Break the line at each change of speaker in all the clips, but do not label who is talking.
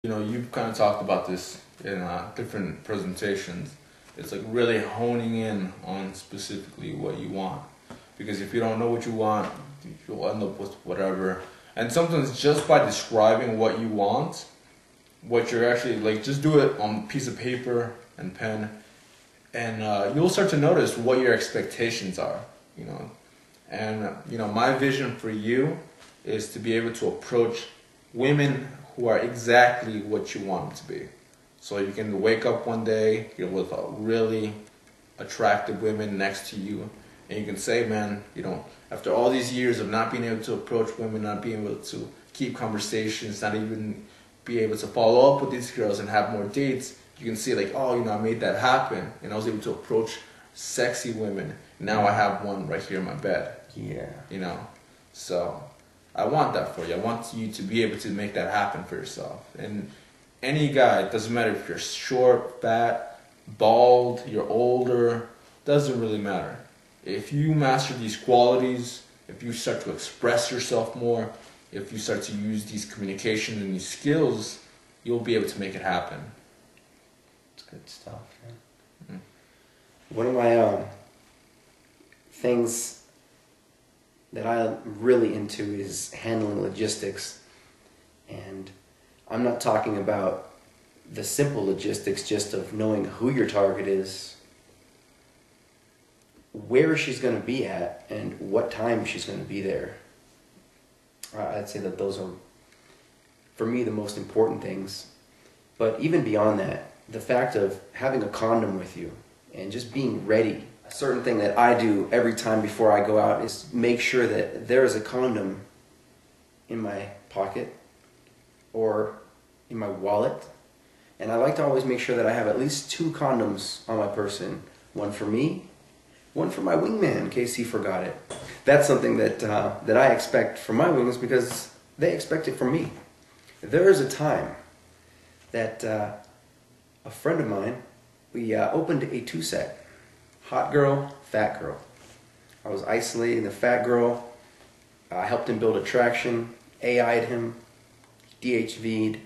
You know, you've kind of talked about this in different presentations. It's like really honing in on specifically what you want. Because if you don't know what you want, you'll end up with whatever. And sometimes just by describing what you want, what you're actually, like, just do it on a piece of paper and pen, and you'll start to notice what your expectations are, you know. And, you know, my vision for you is to be able to approach women who are exactly what you want them to be. So you can wake up one day, you're with a really attractive women next to you, and you can say, man, you know, after all these years of not being able to approach women, not being able to keep conversations, not even be able to follow up with these girls and have more dates, you can see like, oh, you know, I made that happen, and I was able to approach sexy women. Now I have one right here in my bed.
Yeah.
You know, so I want that for you. I want you to be able to make that happen for yourself. And any guy, it doesn't matter if you're short, fat, bald, you're older, doesn't really matter. If you master these qualities, if you start to express yourself more, if you start to use these communication and these skills, you'll be able to make it happen.
It's good stuff. Yeah.
Mm-hmm.
One of my things that I'm really into is handling logistics. And I'm not talking about the simple logistics just of knowing who your target is, where she's going to be at, and what time she's going to be there. I'd say that those are, for me, the most important things. But even beyond that, the fact of having a condom with you and just being ready. A certain thing that I do every time before I go out is make sure that there is a condom in my pocket or in my wallet. And I like to always make sure that I have at least 2 condoms on my person. One for me, one for my wingman in case he forgot it. That's something that that I expect from my wings because they expect it from me. There is a time that a friend of mine, we opened a 2-set. Hot girl, fat girl. I was isolating the fat girl. I helped him build attraction, AI'd him, DHV'd.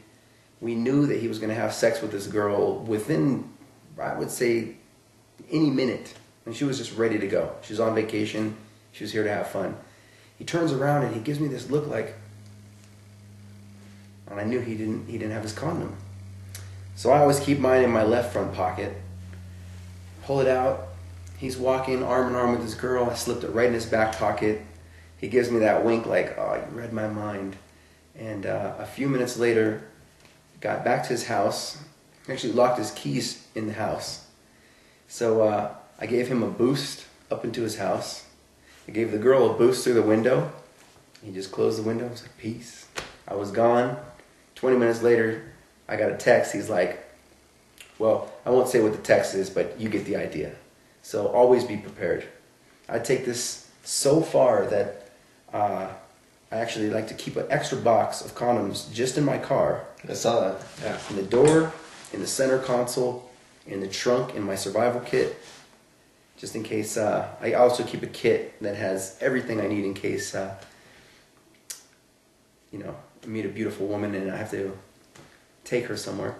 We knew that he was going to have sex with this girl within, I would say, any minute. And she was just ready to go. She was on vacation. She was here to have fun. He turns around and he gives me this look like, and I knew he didn't have his condom. So I always keep mine in my left front pocket. Pull it out. He's walking arm in arm with this girl. I slipped it right in his back pocket. He gives me that wink like, oh, you read my mind. And a few minutes later, got back to his house. Actually locked his keys in the house. So I gave him a boost up into his house. I gave the girl a boost through the window. He just closed the window. I was like, peace. I was gone. 20 minutes later, I got a text. He's like, well, I won't say what the text is, but you get the idea. So always be prepared. I take this so far that I actually like to keep an extra box of condoms just in my car.
I saw that. Yeah.
In the door, in the center console, in the trunk, in my survival kit. Just in case, I also keep a kit that has everything I need in case, you know, I meet a beautiful woman and I have to take her somewhere.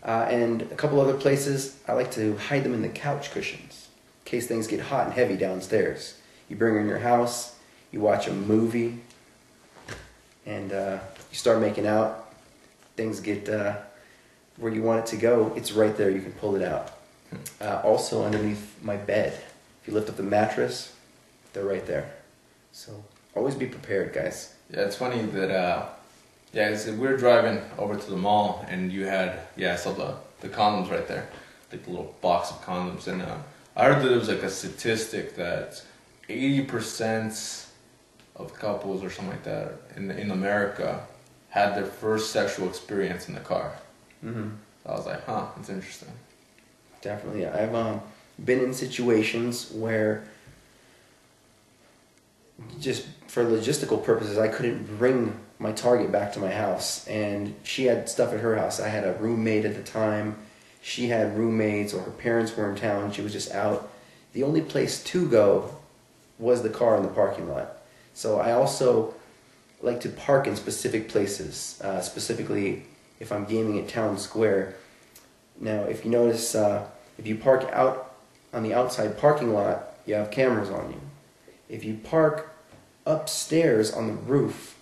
And a couple other places, I like to hide them in the couch cushions in case things get hot and heavy downstairs. You bring her in your house, you watch a movie, and you start making out. Things get where you want it to go, it's right there, you can pull it out. Also underneath my bed. If you lift up the mattress, they're right there. So always be prepared, guys.
Yeah, it's funny that, we were driving over to the mall and you had, I saw the condoms right there. Like the little box of condoms. And I heard that there was like a statistic that 80% of couples or something like that in America had their first sexual experience in the car.
Mm-hmm.
So I was like, huh, that's interesting.
Definitely. I've been in situations where just for logistical purposes, I couldn't bring my target back to my house. And she had stuff at her house. I had a roommate at the time. She had roommates or her parents were in town. She was just out. The only place to go was the car in the parking lot. So I also like to park in specific places, specifically if I'm gaming at Town Square. Now, if you notice, if you park out on the outside parking lot, you have cameras on you. If you park upstairs on the roof,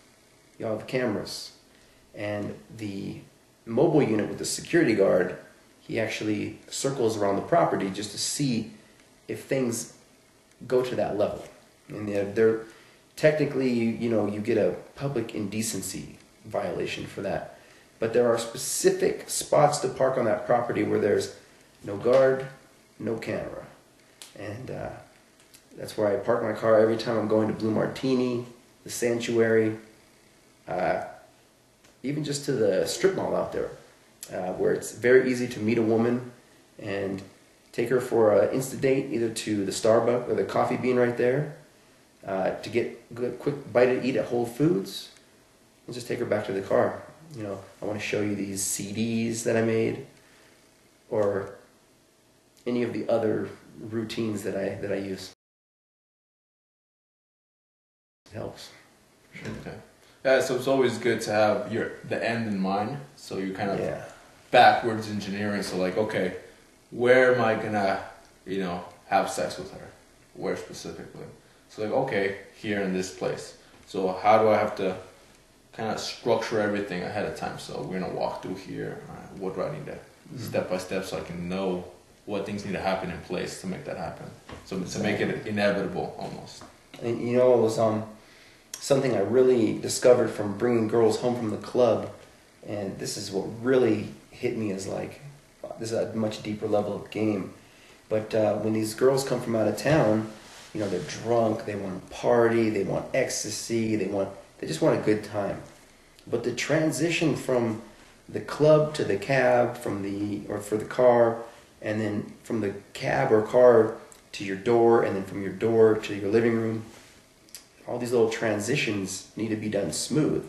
you have cameras. And the mobile unit with the security guard, he actually circles around the property just to see if things go to that level. And they're technically, you get a public indecency violation for that. But there are specific spots to park on that property where there's no guard, no camera. And that's where I park my car every time I'm going to Blue Martini, the Sanctuary, even just to the strip mall out there, where it's very easy to meet a woman and take her for an instant date, either to the Starbucks or the Coffee Bean right there, to get a quick bite to eat at Whole Foods, and just take her back to the car. I want to show you these CDs that I made, or any of the other routines that I use. It helps.
Okay. Yeah, so it's always good to have the end in mind. So you kind of backwards engineering. So like, okay, where am I gonna, have sex with her? Where specifically? So like, okay, here in this place. So how do I have to kind of structure everything ahead of time? So we're gonna walk through here. What do I need to step by step so I can know what things need to happen in place to make that happen? So to make it inevitable almost. And
it was something I really discovered from bringing girls home from the club, and this is what really hit me as like, this is a much deeper level of game. But when these girls come from out of town, they're drunk, they want to party, they want ecstasy, they just want a good time. But the transition from the club to the cab, for the car, and then from the cab or car to your door, and then from your door to your living room, all these little transitions need to be done smooth.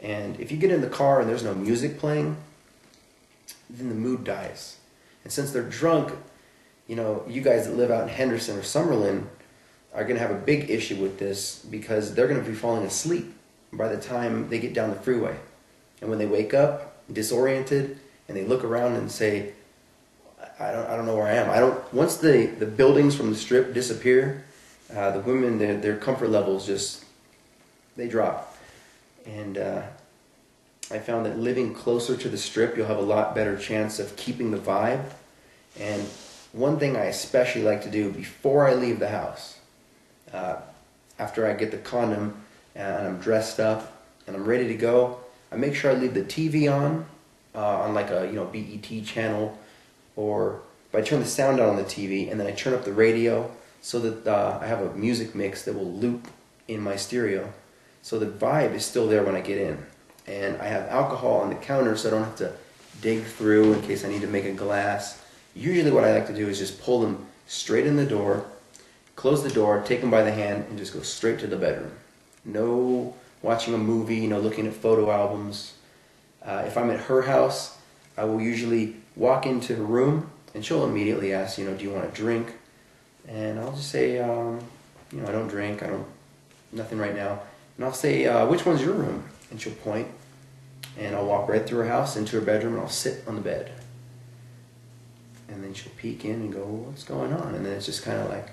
And if you get in the car and there's no music playing, then the mood dies. And since they're drunk, you guys that live out in Henderson or Summerlin are going to have a big issue with this, because they're going to be falling asleep by the time they get down the freeway. And when they wake up disoriented and they look around and say, I don't know where I am. Once the buildings from the strip disappear, the women, their comfort levels they drop. And I found that living closer to the strip, you'll have a lot better chance of keeping the vibe. And one thing I especially like to do before I leave the house, after I get the condom and I'm dressed up and I'm ready to go, I make sure I leave the TV on like a BET channel, or I turn the sound down on the TV and then I turn up the radio so that I have a music mix that will loop in my stereo, so the vibe is still there when I get in. And I have alcohol on the counter so I don't have to dig through in case I need to make a glass. Usually what I like to do is just pull them straight in the door, close the door, take them by the hand, and just go straight to the bedroom. No watching a movie, looking at photo albums. If I'm at her house, I will usually walk into her room and she'll immediately ask, do you want a drink? And I'll just say, I don't drink, nothing right now. And I'll say, which one's your room? And she'll point, and I'll walk right through her house into her bedroom, and I'll sit on the bed. And then she'll peek in and go, what's going on? And then it's just kind of like,